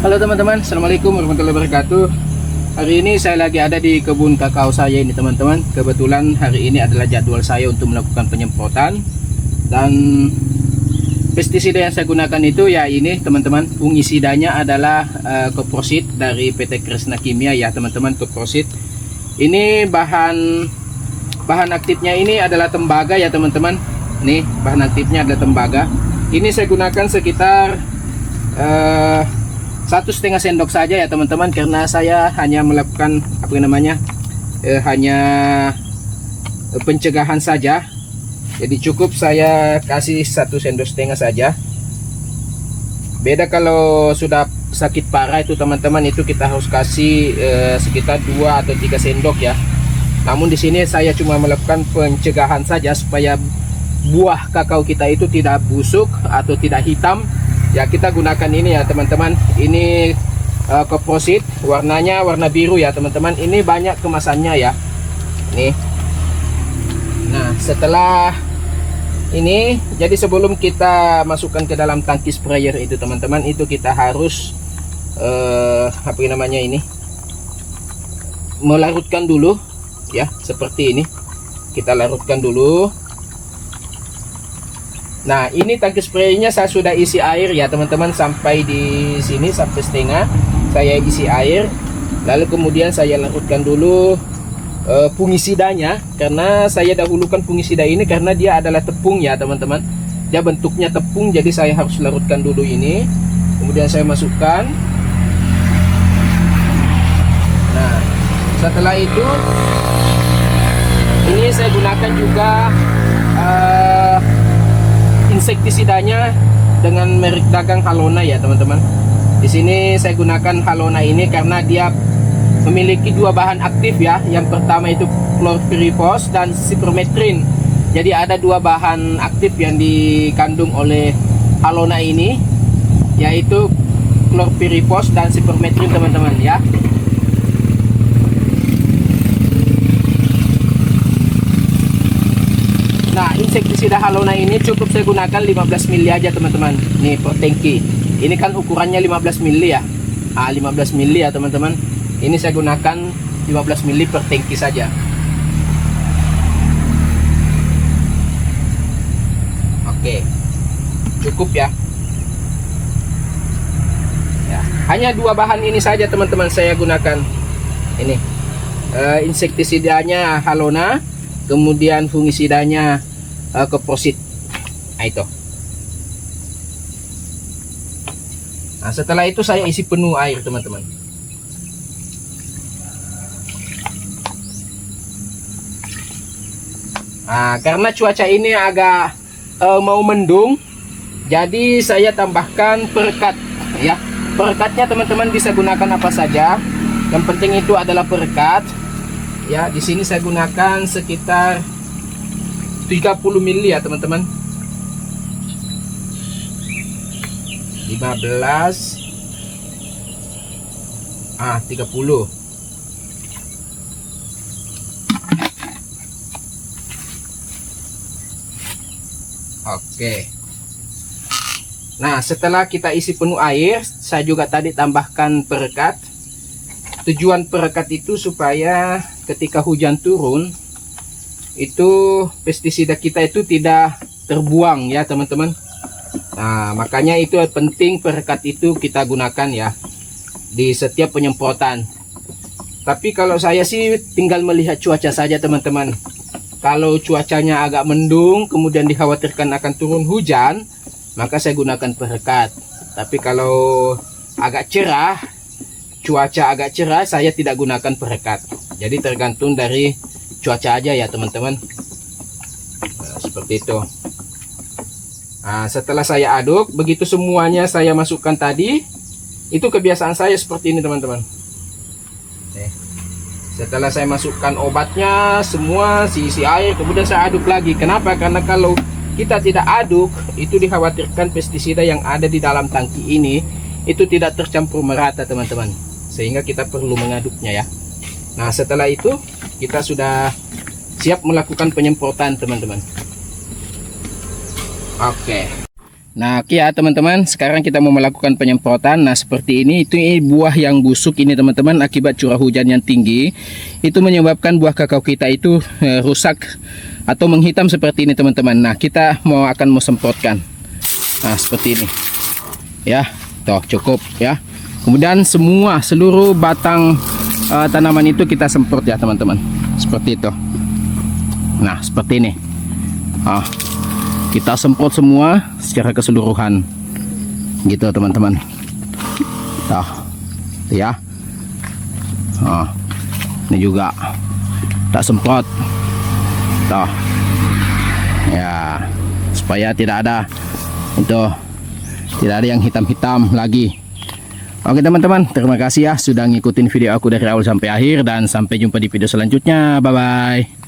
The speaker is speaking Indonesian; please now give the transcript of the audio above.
Halo teman-teman, assalamualaikum warahmatullahi wabarakatuh. Hari ini saya lagi ada di kebun kakao saya ini teman-teman. Kebetulan hari ini adalah jadwal saya untuk melakukan penyemprotan. Dan pestisida yang saya gunakan itu ya ini teman-teman. Fungisidanya adalah Koprosit dari PT Kresna Kimia ya teman-teman, Koprosit. Ini bahan aktifnya ini adalah tembaga ya teman-teman. Nih bahan aktifnya adalah tembaga. Ini saya gunakan sekitar 1,5 sendok saja ya teman-teman, karena saya hanya melakukan hanya pencegahan saja. Jadi cukup saya kasih 1,5 sendok saja. Beda kalau sudah sakit parah itu teman-teman, itu kita harus kasih sekitar 2 atau 3 sendok ya. Namun di sini saya cuma melakukan pencegahan saja supaya buah kakao kita itu tidak busuk atau tidak hitam. Ya kita gunakan ini ya teman-teman. Ini Koprosit, warnanya warna biru ya teman-teman. Ini banyak kemasannya ya. Nih. Nah setelah ini, jadi sebelum kita masukkan ke dalam tangki sprayer itu teman-teman, itu kita harus melarutkan dulu ya, seperti ini. Kita larutkan dulu. Nah ini tangki spraynya saya sudah isi air ya teman-teman, sampai di sini sampai setengah saya isi air. Lalu kemudian saya larutkan dulu fungisidanya, karena saya dahulukan fungisida ini karena dia adalah tepung ya teman-teman. Dia bentuknya tepung, jadi saya harus larutkan dulu ini. Kemudian saya masukkan. Nah setelah itu ini saya gunakan juga insektisidanya dengan merek dagang Halona ya teman-teman. Di sini saya gunakan Halona ini karena dia memiliki 2 bahan aktif ya. Yang pertama itu chlorpyrifos dan cypermethrin. Jadi ada 2 bahan aktif yang dikandung oleh Halona ini, yaitu chlorpyrifos dan cypermethrin teman-teman ya. Nah insektisida Halona ini cukup saya gunakan 15 mili aja teman-teman. Nih per tangki. Ini kan ukurannya 15 mili ya. 15 mili ya teman-teman. Ini saya gunakan 15 mili per tangki saja. Oke. Cukup ya. Ya, hanya 2 bahan ini saja teman-teman saya gunakan. Ini. Insektisidanya Halona, kemudian fungisidanya Koprosit. Nah itu. Nah setelah itu saya isi penuh air teman-teman. Nah karena cuaca ini agak mau mendung, jadi saya tambahkan perekat ya. Perekatnya teman-teman bisa gunakan apa saja. Yang penting itu adalah perekat. Ya, di sini saya gunakan sekitar 30 mili ya teman-teman. 15 30. Oke. Nah, setelah kita isi penuh air, saya juga tadi tambahkan perekat. Tujuan perekat itu supaya ketika hujan turun, itu pestisida kita itu tidak terbuang ya teman-teman. Nah makanya itu penting perekat itu kita gunakan ya di setiap penyemprotan. Tapi kalau saya sih tinggal melihat cuaca saja teman-teman. Kalau cuacanya agak mendung kemudian dikhawatirkan akan turun hujan, maka saya gunakan perekat. Tapi kalau agak cerah, cuaca agak cerah, saya tidak gunakan perekat. Jadi tergantung dari cuaca aja ya teman-teman. Nah, seperti itu. Nah, setelah saya aduk, begitu semuanya saya masukkan tadi, itu kebiasaan saya seperti ini teman-teman. Setelah saya masukkan obatnya semua, isi air, kemudian saya aduk lagi. Kenapa? Karena kalau kita tidak aduk, itu dikhawatirkan pestisida yang ada di dalam tangki ini itu tidak tercampur merata teman-teman, sehingga kita perlu mengaduknya ya. Nah setelah itu kita sudah siap melakukan penyemprotan teman-teman. Oke. Nah, oke ya teman-teman, sekarang kita mau melakukan penyemprotan. Nah, seperti ini, itu buah yang busuk ini teman-teman, akibat curah hujan yang tinggi, itu menyebabkan buah kakao kita itu rusak atau menghitam seperti ini teman-teman. Nah, kita akan semprotkan. Nah, seperti ini. Ya, tuh cukup ya. Kemudian seluruh batang tanaman itu kita semprot ya teman-teman. Seperti itu. Nah, seperti ini. Kita semprot semua secara keseluruhan gitu teman-teman. Tuh ya. Ini juga tak semprot tuh ya, supaya tidak ada yang hitam-hitam lagi. Oke teman-teman, terima kasih ya sudah ngikutin video aku dari awal sampai akhir, dan sampai jumpa di video selanjutnya. Bye bye.